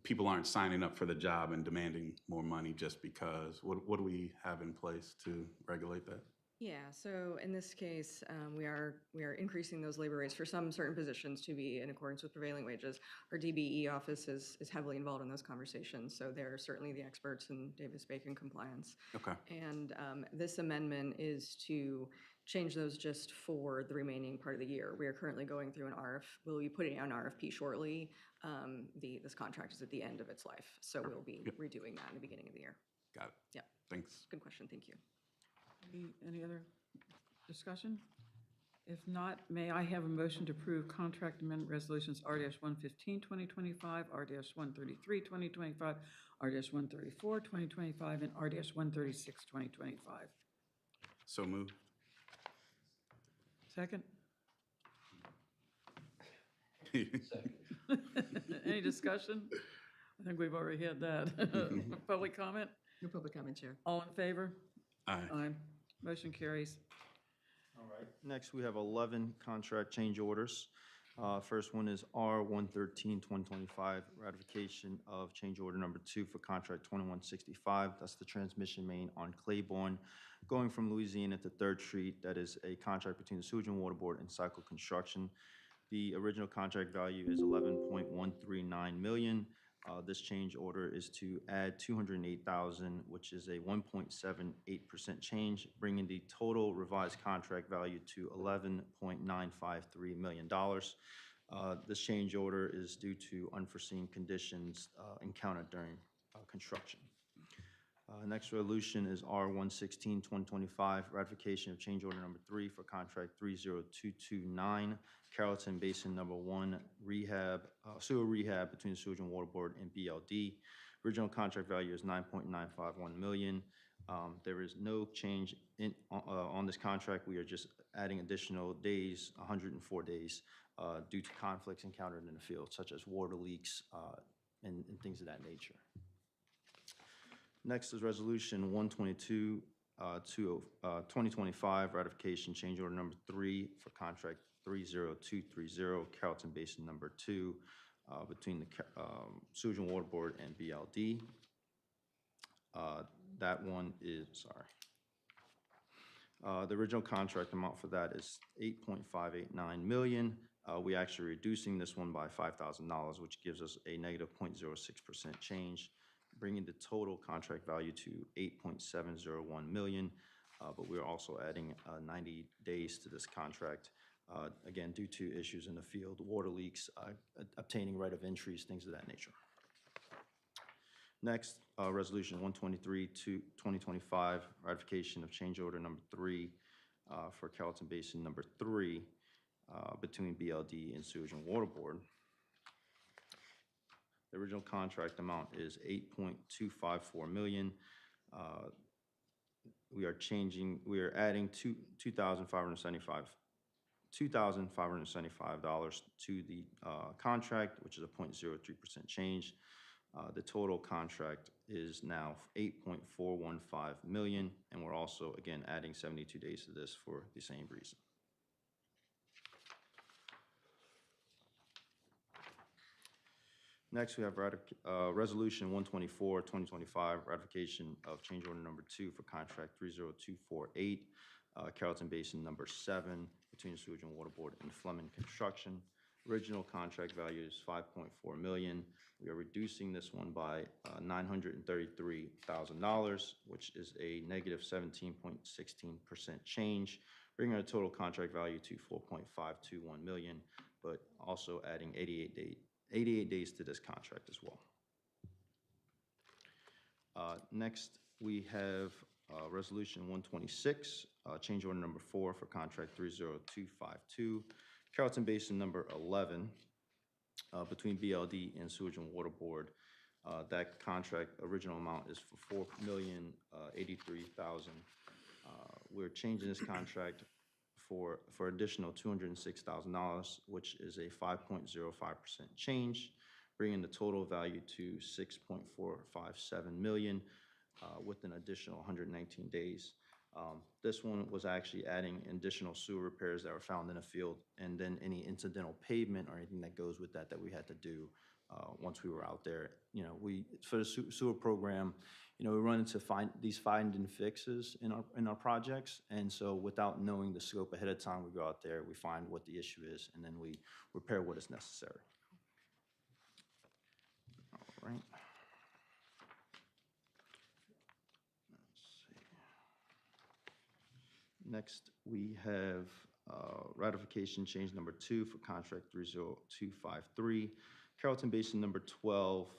people aren't signing up for the job and demanding more money just because. What do we have in place to regulate that? Yeah, so in this case, we are increasing those labor rates for some certain positions to be in accordance with prevailing wages. Our DBE office is heavily involved in those conversations, so they're certainly the experts in Davis-Bacon compliance. Okay. And this amendment is to change those just for the remaining part of the year. We are currently going through we'll be putting out an RFP shortly. This contract is at the end of its life, so we'll be redoing that in the beginning of the year. Got it. Yep. Thanks. Good question, thank you. Any other discussion? If not, may I have a motion to approve contract amendment resolutions R-115, 2025, R-133, 2025, R-134, 2025, and R-136, 2025? So moved. Second? Any discussion? I think we've already had that. Public comment? No public comment, Chair. All in favor? Aye. Aye. Motion carries. All right. Next, we have 11 contract change orders. First one is R-113, 2025, ratification of change order number 2 for contract 2165. That's the transmission main on Claiborne, going from Louisiana to 3rd Street. That is a contract between the Sewage and Water Board and Cycle Construction. The original contract value is $11.139 million. This change order is to add $208,000, which is a 1.78% change, bringing the total revised contract value to $11.953 million. This change order is due to unforeseen conditions encountered during construction. Next resolution is R-116, 2025, ratification of change order number 3 for contract 30229, Carrollton Basin number 1 rehab, sewer rehab between the Sewage and Water Board and BLD. Original contract value is $9.951 million. There is no change on this contract. We are just adding additional days, 104 days, due to conflicts encountered in the field, such as water leaks and things of that nature. Next is Resolution 122, 2025, ratification change order number 3 for contract 30230, Carrollton Basin number 2, between the Sewage and Water Board and BLD. That one is, the original contract amount for that is $8.589 million. We actually reducing this one by $5,000, which gives us a negative 0.06% change, bringing the total contract value to $8.701 million. But we're also adding 90 days to this contract, again, due to issues in the field, water leaks, obtaining right of entries, things of that nature. Next, Resolution 123 to 2025, ratification of change order number 3 for Carrollton Basin number 3 between BLD and Sewage and Water Board. The original contract amount is $8.254 million. We are adding $2,575 to the contract, which is a 0.03% change. The total contract is now $8.415 million, and we're also, again, adding 72 days to this for the same reason. Next, we have Resolution 124, 2025, ratification of change order number 2 for contract 30248, Carrollton Basin number 7, between the Sewage and Water Board and Fleming Construction. Original contract value is $5.4 million. We are reducing this one by $933,000, which is a negative 17.16% change, bringing our total contract value to $4.521 million, but also adding 88 days to this contract as well. Next, we have Resolution 126, change order number 4 for contract 30252, Carrollton Basin number 11, between BLD and Sewage and Water Board. That contract original amount is for $4,083,000. We're changing this contract for additional $206,000, which is a 5.05% change, bringing the total value to $6.457 million with an additional 119 days. This one was actually adding additional sewer repairs that were found in the field, and then any incidental pavement or anything that goes with that we had to do once we were out there. You know, for the sewer program, you know, we run into these find and fixes in our projects, and so without knowing the scope ahead of time, we go out there, we find what the issue is, and then we repair what is necessary. All right. Next, we have ratification change number 2 for contract 30253, Carrollton Basin number 12,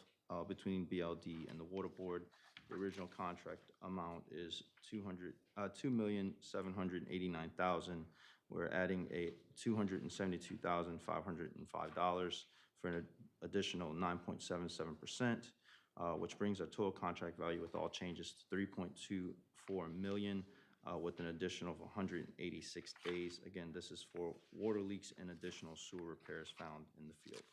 between BLD and the Water Board. The original contract amount is $2,789,000. We're adding a $272,505 for an additional 9.77%, which brings our total contract value with all changes to $3.24 million. With an additional of 186 days. Again, this is for water leaks and additional sewer repairs found in the field.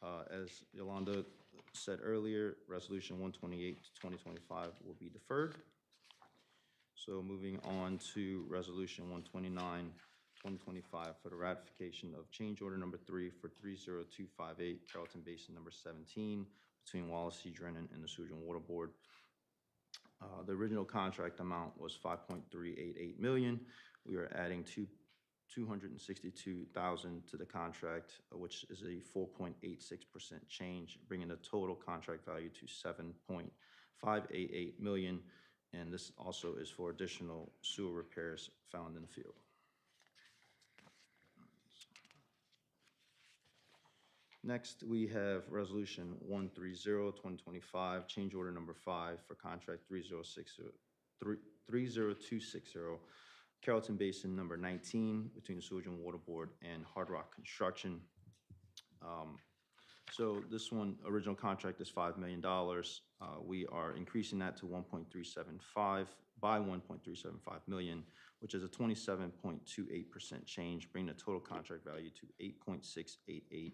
As Yolanda said earlier, Resolution 128 to 2025 will be deferred. So moving on to Resolution 129, 2025 for the ratification of change order number 3 for 30258 Carrollton Basin number 17 between Wallace C. Drennan and the Sewage and Water Board. The original contract amount was $5.388 million. We are adding $262,000 to the contract, which is a 4.86% change, bringing the total contract value to $7.588 million. And this also is for additional sewer repairs found in the field. Next, we have Resolution 130, 2025, change order number 5 for contract 30260, Carrollton Basin number 19 between the Sewage and Water Board and Hard Rock Construction. So this one, original contract is $5 million. We are increasing that to 1.375 by 1.375 million, which is a 27.28% change, bringing the total contract value to $8.688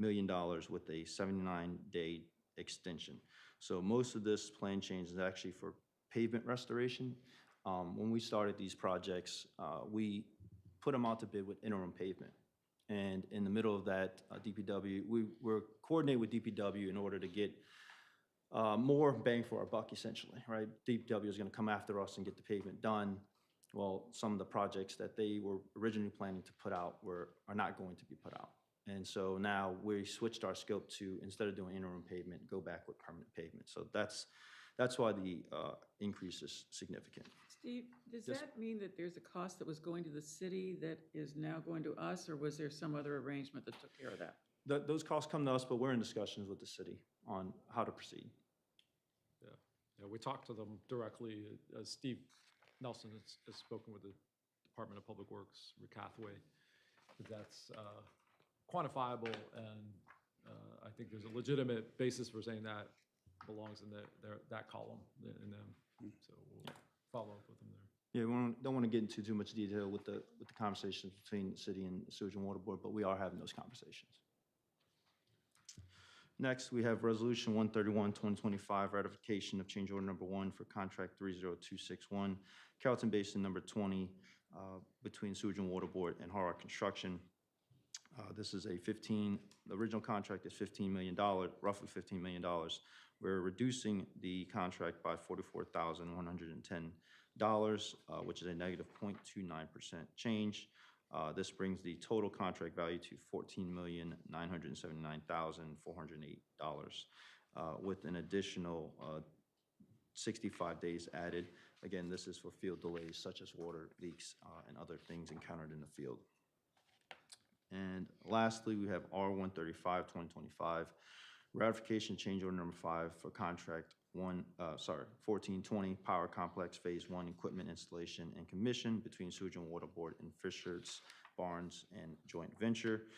million with a 79-day extension. So most of this plan change is actually for pavement restoration. When we started these projects, we put them out to bid with interim pavement. And in the middle of that, DPW, we were coordinating with DPW in order to get more bang for our buck, essentially, right? DPW is going to come after us and get the pavement done. Well, some of the projects that they were originally planning to put out are not going to be put out. And so now we switched our scope to, instead of doing interim pavement, go back with permanent pavement. So that's why the increase is significant. Steve, does Yes. that mean that there's a cost that was going to the city that is now going to us, or was there some other arrangement that took care of that? Those costs come to us, but we're in discussions with the city on how to proceed. Yeah, we talked to them directly. Steve Nelson has spoken with the Department of Public Works, Rick Hathaway. That's quantifiable, and I think there's a legitimate basis for saying that belongs in that column in them. So we'll follow up with them there. Yeah, we don't want to get into too much detail with the conversations between the city and the Sewage and Water Board, but we are having those conversations. Next, we have Resolution 131, 2025, ratification of change order number 1 for contract 30261, Carrollton Basin number 20, between Sewage and Water Board and Hard Rock Construction. This is the original contract is $15 million, roughly $15 million. We're reducing the contract by $44,110, which is a negative 0.29% change. This brings the total contract value to $14,979,408, with an additional 65 days added. Again, this is for field delays such as water leaks and other things encountered in the field. And lastly, we have R135, 2025, ratification change order number 5 for contract 1420 Power Complex Phase 1 equipment installation and commission between Sewage and Water Board and Fisher's Barnes and joint venture.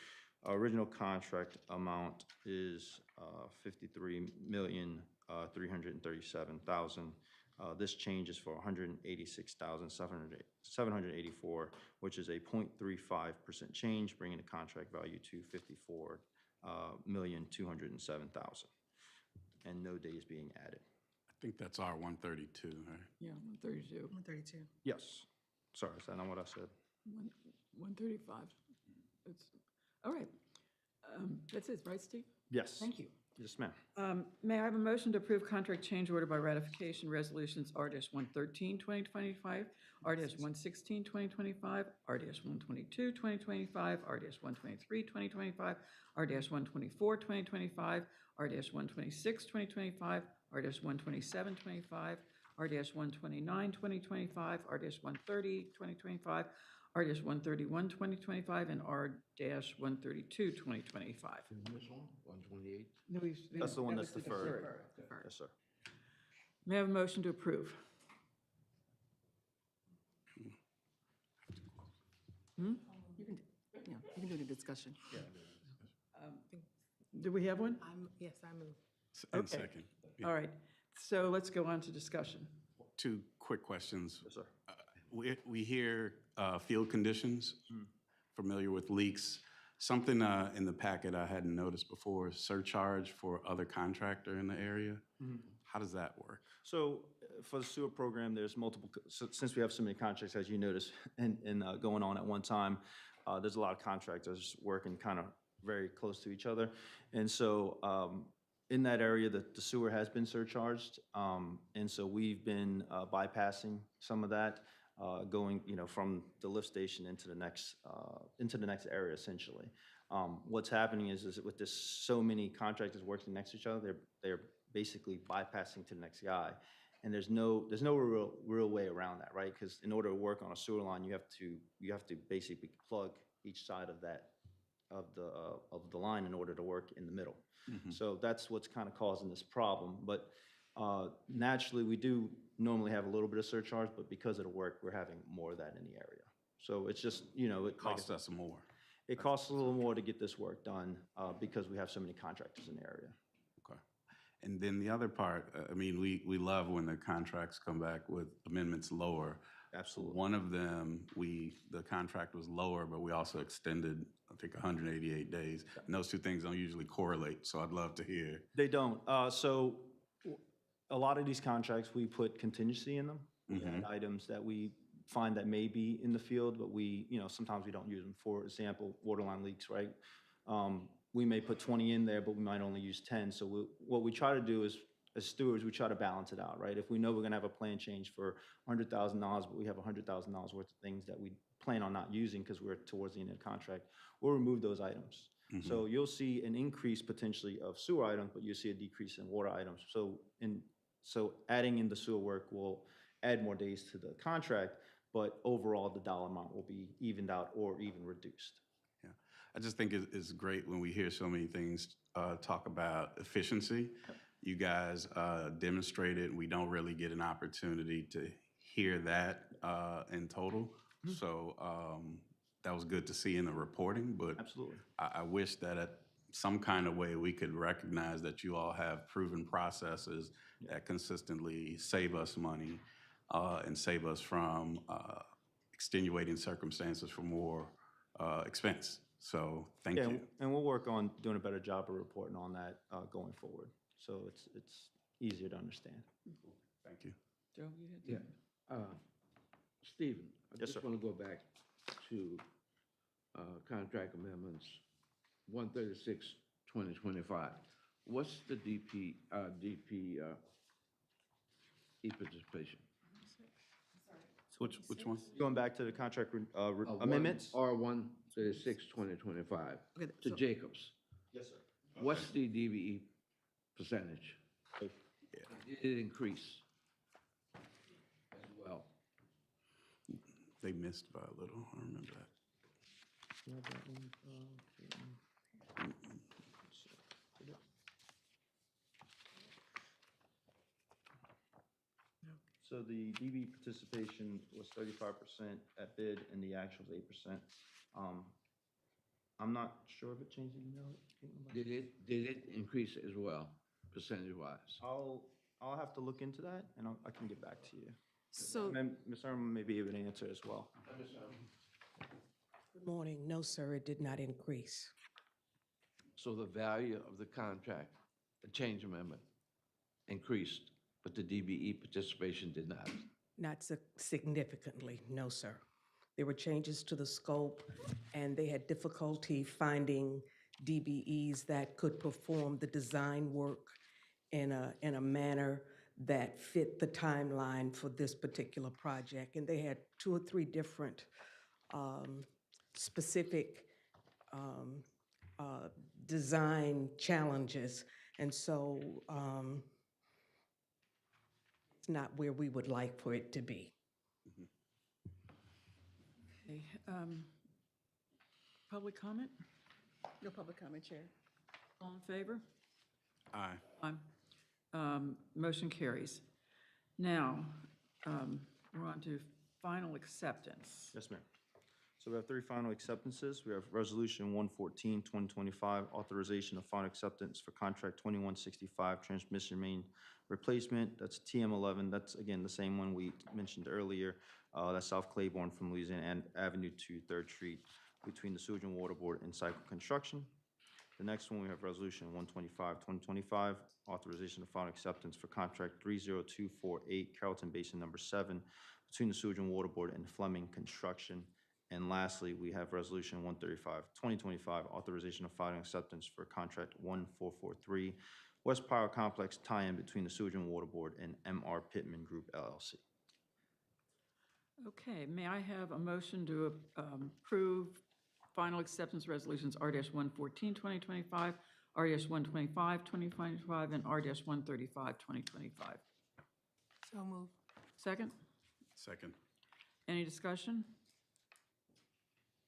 Our original contract amount is $53,337,000. This change is for $186,784, which is a 0.35% change, bringing the contract value to $54,207,000, and no days being added. I think that's our 132, right? Yeah, 132. 132. Yes. Sorry, is that not what I said? 135. All right. That's it, right, Steve? Yes. Thank you. Yes, ma'am. May I have a motion to approve contract change order by ratification resolutions R-113, 2025, R-116, 2025, R-122, 2025, R-123, 2025, R-124, 2025, R-126, 2025, R-127, 25, R-129, 2025, R-130, 2025, R-131, 2025, and R-132, 2025. 128? No, That's the one that that's was the deferred. deferred. Yes, sir. May I have a motion to approve? You can do the discussion. Do we have one? Yes, I move. And Okay. second. Yeah. All right, so let's go on to discussion. 2 quick questions. Yes, sir. We hear field conditions, familiar with leaks. Something in the packet I hadn't noticed before, surcharge for other contractor in the area. How does that work? So for the sewer program, there's multiple, since we have so many contracts, as you notice, and going on at one time, there's a lot of contractors working kind of very close to each other. And so in that area, the sewer has been surcharged. And so we've been bypassing some of that, going, from the lift station into the next area, essentially. What's happening is with this, so many contractors working next to each other, they're basically bypassing to the next guy. And there's no real way around that, right? Because in order to work on a sewer line, you have to basically plug each side of that, of the line in order to work in the middle. So that's what's kind of causing this problem. But naturally, we do normally have a little bit of surcharge, but because of the work, we're having more of that in the area. So it's just, it Costs us more. It costs a little more to get this work done because we have so many contractors in the area. Okay. And then the other part, I mean, we love when the contracts come back with amendments lower. Absolutely. One of them, the contract was lower, but we also extended, I think, 188 days. And those two things don't usually correlate, so I'd love to hear. They don't. So a lot of these contracts, we put contingency in them. We had items that we find that may be in the field, but sometimes we don't use them. For example, water line leaks, right? We may put 20 in there, but we might only use 10. So what we try to do is, as stewards, we try to balance it out, right? If we know we're gonna have a plan change for $100,000, but we have $100,000 worth of things that we plan on not using because we're towards the end of the contract, we'll remove those items. So you'll see an increase potentially of sewer items, but you'll see a decrease in water items. So adding in the sewer work will add more days to the contract, but overall the dollar amount will be evened out or even reduced. Yeah, I just think it's great when we hear so many things talk about efficiency. You guys demonstrated, and we don't really get an opportunity to hear that in total. So that was good to see in the reporting, but Absolutely. I wish that at some kind of way we could recognize that you all have proven processes that consistently save us money and save us from extenuating circumstances for more expense. So thank you. And we'll work on doing a better job of reporting on that going forward. So it's easier to understand. Thank you. Joe, you had Yeah. Stephen, I Yes, just sir. want to go back to contract amendments 136/2025. What's the DP e-participation? Which one? Going back to the contract amendments? R136/2025 Okay, to so- Jacobs. Yes, sir. What's the DBE percentage? Did it increase as well? They missed by a little, I remember that. So the DB participation was 35% at bid and the actual was 8%. I'm not sure if it changed, Did it increase as well, percentage-wise? I'll have to look into that and I can get back to you. So, And Ms. Irma may be able to answer as well. Good morning. No, sir, it did not increase. So the value of the contract, the change amendment, increased, but the DBE participation did not? Not significantly, no, sir. There were changes to the scope, and they had difficulty finding DBEs that could perform the design work in a manner that fit the timeline for this particular project. And they had 2 or 3 different specific design challenges. And so it's not where we would like for it to be. Okay, public comment? no public comment, Chair. All in favor? Aye. Motion carries. Now, we're on to final acceptance. Yes, ma'am. So we have 3 final acceptances. We have Resolution 114, 2025, authorization of final acceptance for contract 2165 transmission main replacement. That's TM11. That's, again, the same one we mentioned earlier. That's South Claiborne from Louisiana and Avenue to 3rd Street. between the Sewage and Water Board and Cycle Construction. The next one, we have Resolution 125, 2025, authorization of final acceptance for contract 30248 Carrollton Basin Number 7 between the Sewage and Water Board and Fleming Construction. And lastly, we have Resolution 135, 2025, authorization of final acceptance for contract 1443 West Power Complex tie-in between the Sewage and Water Board and MR Pittman Group LLC. Okay, may I have a motion to approve final acceptance resolutions R-114, 2025, R-125, 2025, and R-135, 2025? So moved. Second? Second. Any discussion?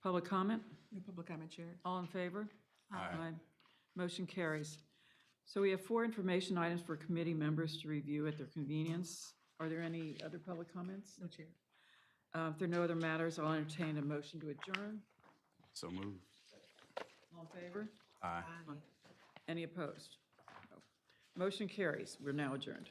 Public comment? No public comment, Chair. All in favor? Aye. Motion carries. So we have 4 information items for committee members to review at their convenience. Are there any other public comments? No, Chair. If there are no other matters, I'll entertain a motion to adjourn. So moved. All in favor? Aye. Any opposed? No. Motion carries. We're now adjourned.